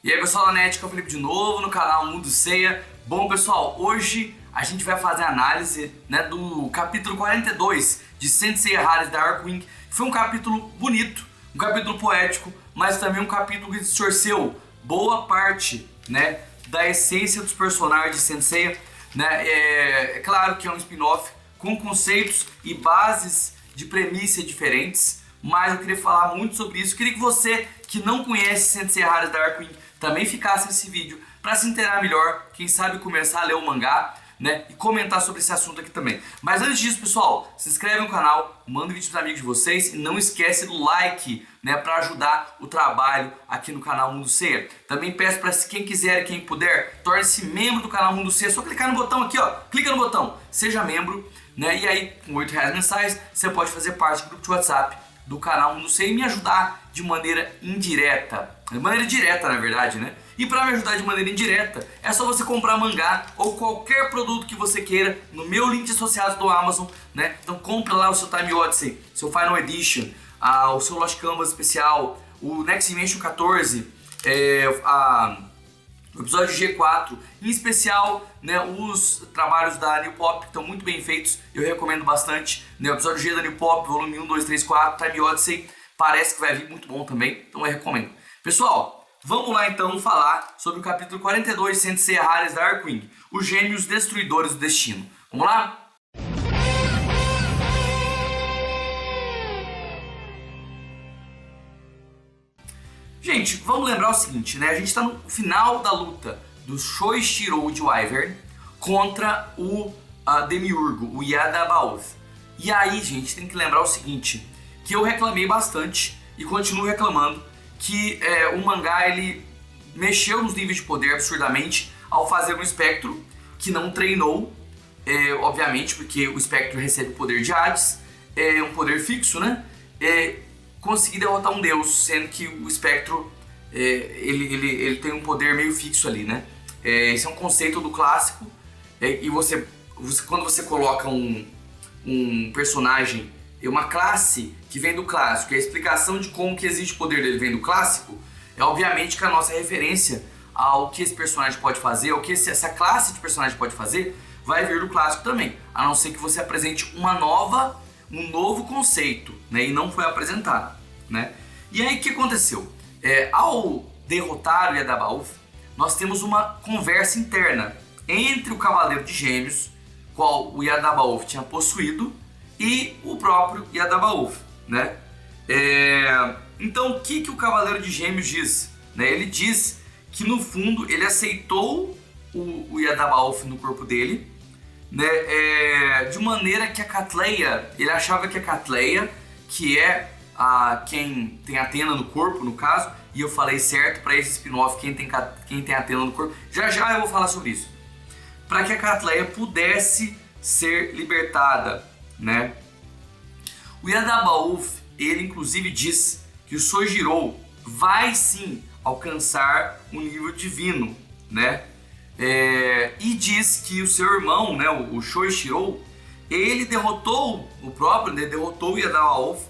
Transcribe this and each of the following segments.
E aí pessoal da NET, que é o Felipe de novo no canal Mundo Seiya. Bom pessoal, hoje a gente vai fazer a análise do capítulo 42 de Saint Seiya Hades Darkwing. Foi um capítulo bonito, um capítulo poético, mas também um capítulo que distorceu boa parte da essência dos personagens de Saint Seiya. É claro que é um spin-off com conceitos e bases de premissa diferentes, mas eu queria falar muito sobre isso. Eu queria que você que não conhece Saint Seiya Hades Darkwing também ficasse nesse vídeo para se inteirar melhor, quem sabe começar a ler o mangá, e comentar sobre esse assunto aqui também. Mas antes disso, pessoal, se inscreve no canal, manda vídeo para os amigos de vocês e não esquece do like, para ajudar o trabalho aqui no canal Mundo Seiya. Também peço para quem quiser, quem puder, torne-se membro do canal Mundo Seiya. É só clicar no botão aqui, ó, clica no botão, seja membro, e aí com R$8 mensais você pode fazer parte do grupo de WhatsApp do canal Mundo Seiya e me ajudar de maneira indireta, de maneira direta na verdade, E para me ajudar de maneira indireta, é só você comprar mangá ou qualquer produto que você queira no meu link associado do Amazon, Então compra lá o seu Time Odyssey, seu Final Edition, o seu Lost Canvas especial, o Next Dimension 14, o episódio G4, em especial, os trabalhos da New Pop, que estão muito bem feitos, eu recomendo bastante, O episódio G da New Pop, volume 1, 2, 3, 4, Time Odyssey, parece que vai vir muito bom também, então eu recomendo. Pessoal, vamos lá então falar sobre o capítulo 42 de Saint Seiya Hades Darkwing, os Gêmeos Destruidores do Destino. Vamos lá? Gente, vamos lembrar o seguinte, A gente está no final da luta do Shoichiro de Wyvern contra o Demiurgo, o Yadabaoth. E aí, gente, tem que lembrar o seguinte, que eu reclamei bastante e continuo reclamando que o mangá ele mexeu nos níveis de poder absurdamente ao fazer um espectro que não treinou, obviamente, porque o espectro recebe o poder de Hades, é um poder fixo, conseguir derrotar um deus, sendo que o espectro ele tem um poder meio fixo ali, Esse é um conceito do clássico, e quando você coloca um personagem, uma classe que vem do clássico, e a explicação de como que existe o poder dele vem do clássico, obviamente que a nossa referência ao que esse personagem pode fazer, ao que essa classe de personagem pode fazer, vai vir do clássico também, a não ser que você apresente um novo conceito, e não foi apresentado, E aí o que aconteceu? Ao derrotar o Yadabaoth, nós temos uma conversa interna entre o Cavaleiro de Gêmeos, qual o Yadabaoth tinha possuído, e o próprio Yadabaoth, Então o que o Cavaleiro de Gêmeos diz? Ele diz que no fundo ele aceitou o Yadabaoth no corpo dele, de maneira que a Catleia, ele achava que a Catleia, que é quem tem Athena no corpo, no caso, e eu falei certo para esse spin-off, quem tem Athena no corpo, já eu vou falar sobre isso, para que a Catleia pudesse ser libertada, O Yadabaoth, ele inclusive diz que o Sojiro vai sim alcançar um nível divino, e diz que o seu irmão, o Shoichiro, ele derrotou derrotou o Yadabaoth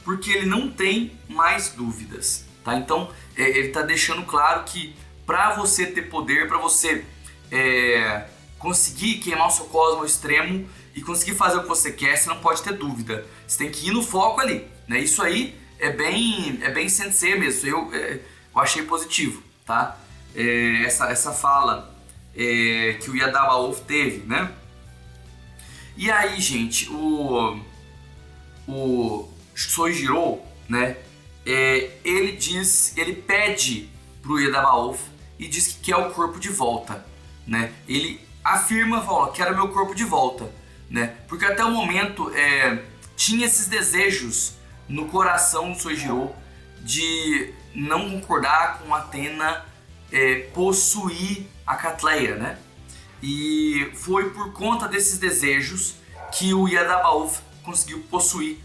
porque ele não tem mais dúvidas, Então ele está deixando claro que para você ter poder, para você conseguir queimar o seu cosmo ao extremo e conseguir fazer o que você quer, você não pode ter dúvida, você tem que ir no foco ali, Isso aí é bem Saint Seiya mesmo, eu achei positivo, essa fala que o Yadabaoth teve, E aí, gente, o Sojiro, ele pede pro Yadabaoth e diz que quer o corpo de volta, Ele afirma, fala, quero meu corpo de volta, Porque até o momento tinha esses desejos no coração do Sojiro de não concordar com Athena possuir a Catleia, E foi por conta desses desejos que o Yadabaoth conseguiu possuir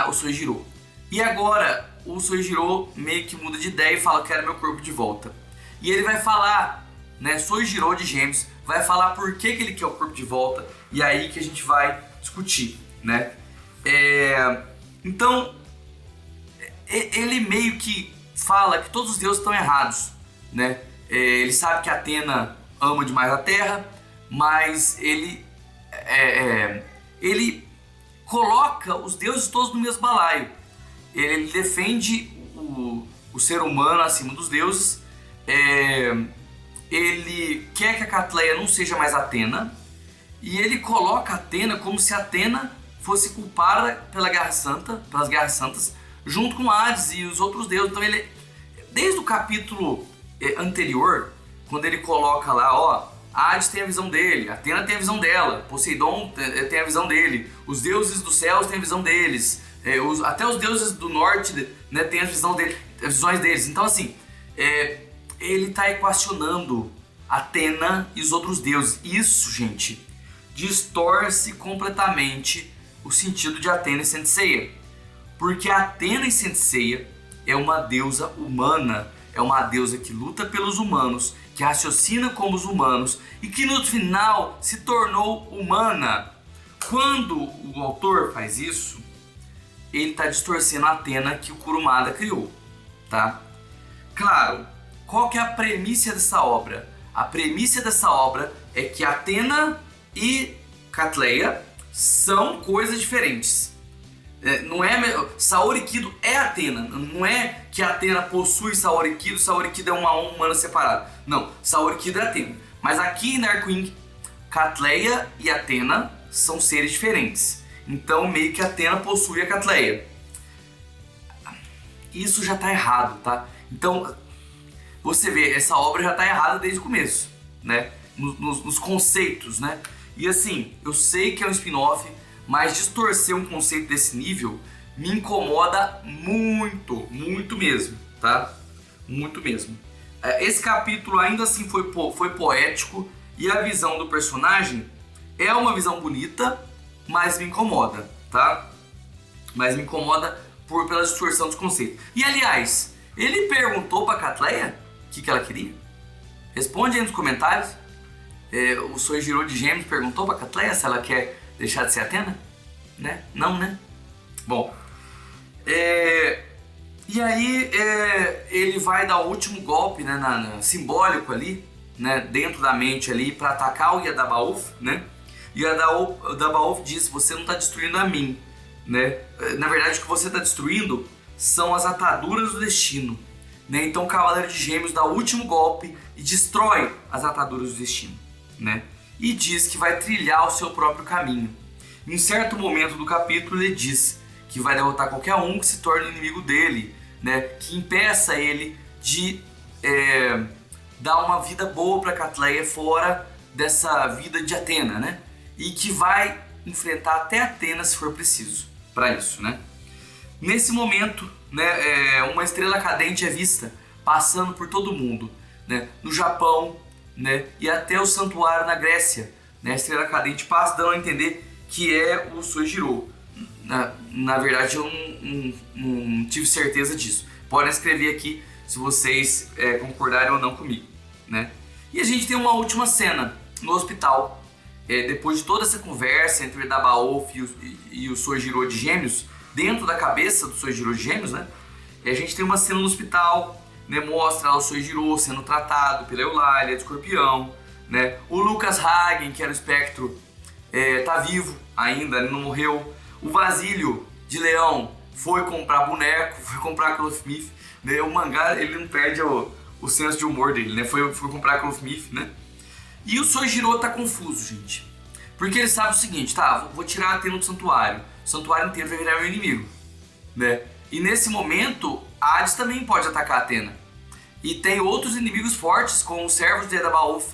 o Sojiro. E agora o Sojiro meio que muda de ideia e fala, quero meu corpo de volta. E ele vai falar, Sojiro de Gêmeos, vai falar por que ele quer o corpo de volta, e aí que a gente vai discutir, Então, ele meio que fala que todos os deuses estão errados, né? Ele sabe que Atena ama demais a Terra, mas ele coloca os deuses todos no mesmo balaio. Ele defende o ser humano acima dos deuses. Ele quer que a Catleia não seja mais Atena, e ele coloca Atena como se Atena fosse culpada pelas Guerras Santas, junto com Hades e os outros deuses. Então ele, desde o capítulo anterior, quando ele coloca lá, ó, Hades tem a visão dele, Atena tem a visão dela, Poseidon tem a visão dele, os deuses dos céus têm a visão deles, até os deuses do norte, né, têm as visões deles. Então assim, ele está equacionando Atena e os outros deuses. Isso, gente, distorce completamente o sentido de Atena e Centeia, porque Atena e Centeia é uma deusa humana, é uma deusa que luta pelos humanos, que raciocina como os humanos e que no final se tornou humana. Quando o autor faz isso, ele está distorcendo a Atena que o Kurumada criou, tá? Claro, qual que é a premissa dessa obra? A premissa dessa obra é que Atena e Catleia são coisas diferentes. Não é Saori Kido é Atena, não é que Atena possui Saori Kido é uma alma humana separada. Não, Saori Kido é Atena. Mas aqui em Darkwing, Catleia e Atena são seres diferentes. Então meio que Atena possui a Catleia. Isso já está errado, tá? Então você vê, essa obra já está errada desde o começo, né? Nos conceitos, né? E assim, eu sei que é um spin-off, mas distorcer um conceito desse nível me incomoda muito, muito mesmo, tá? Muito mesmo. Esse capítulo ainda assim foi poético, e a visão do personagem é uma visão bonita, mas me incomoda, tá? Mas me incomoda pela distorção dos conceitos. E aliás, ele perguntou pra Catleia o que ela queria? Responde aí nos comentários. O Soijiro de Gêmeos perguntou pra Catleia se ela quer deixar de ser Atena? Né? Não, né? Bom, e aí ele vai dar o último golpe, né, simbólico ali, né, dentro da mente ali, para atacar o Yadabaoth, né? E o Yadabaoth diz: você não está destruindo a mim, né? Na verdade, o que você está destruindo são as ataduras do destino, né? Então o Cavaleiro de Gêmeos dá o último golpe e destrói as ataduras do destino, né? E diz que vai trilhar o seu próprio caminho. Em certo momento do capítulo ele diz que vai derrotar qualquer um que se torne inimigo dele, né? Que impeça ele de dar uma vida boa para Catleia fora dessa vida de Atena, né? E que vai enfrentar até Atena se for preciso para isso, né? Nesse momento, né, uma estrela cadente é vista passando por todo mundo, né? No Japão, né? E até o santuário na Grécia, né? A estrela cadente passa, dando a entender que é o Soijiro. Na verdade, eu não tive certeza disso. Podem escrever aqui se vocês concordarem ou não comigo, né? E a gente tem uma última cena no hospital. Depois de toda essa conversa entre o Yadabaoth e o Soijiro de Gêmeos, dentro da cabeça do Soijiro de Gêmeos, né? A gente tem uma cena no hospital, né? Mostra lá o Soijiro sendo tratado pela Eulalia de Escorpião, né? O Lucas Hagen, que era o espectro, tá vivo ainda, ele não morreu. O Basílio de Leão foi comprar boneco, foi comprar Clothmith, né? O mangá, ele não perde o senso de humor dele, né? Foi comprar Clothmith, né? E o Soijiro tá confuso, gente, porque ele sabe o seguinte: tá, vou tirar a Atena do santuário, o santuário inteiro vai virar meu inimigo, né? E nesse momento, Hades também pode atacar a Atena. E tem outros inimigos fortes, como os servos de Yadabaoth,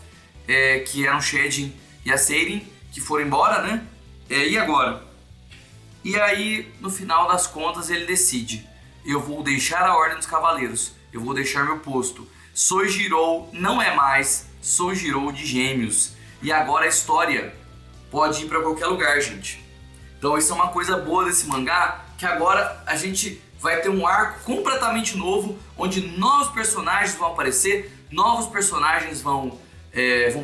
que eram Shedin e a Seirin, que foram embora, né? E agora? E aí, no final das contas, ele decide: eu vou deixar a Ordem dos Cavaleiros, eu vou deixar meu posto. Soijiro não é mais Soijiro de Gêmeos. E agora a história pode ir para qualquer lugar, gente. Então isso é uma coisa boa desse mangá, que agora a gente vai ter um arco completamente novo, onde novos personagens vão aparecer, novos personagens vão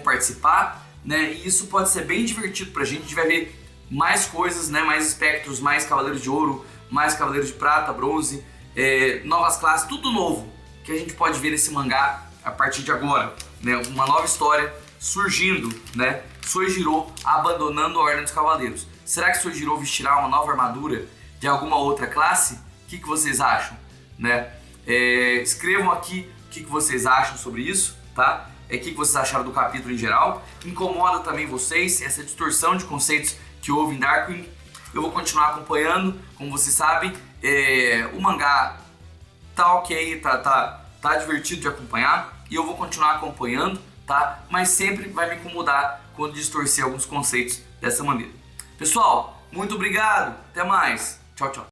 participar, né? E isso pode ser bem divertido pra gente. A gente vai ver mais coisas, né? Mais espectros, mais Cavaleiros de Ouro, mais Cavaleiros de Prata, Bronze, novas classes, tudo novo que a gente pode ver nesse mangá a partir de agora, né, uma nova história surgindo, né? Sojiro abandonando a Ordem dos Cavaleiros. Será que Sojiro vestirá uma nova armadura de alguma outra classe? O que vocês acham, né? Escrevam aqui o que vocês acham sobre isso, tá? O que vocês acharam do capítulo em geral? Incomoda também vocês essa distorção de conceitos que houve em Darkwing? Eu vou continuar acompanhando, como vocês sabem, o mangá tá ok, tá divertido de acompanhar e eu vou continuar acompanhando, tá? Mas sempre vai me incomodar quando distorcer alguns conceitos dessa maneira. Pessoal, muito obrigado, até mais, tchau, tchau.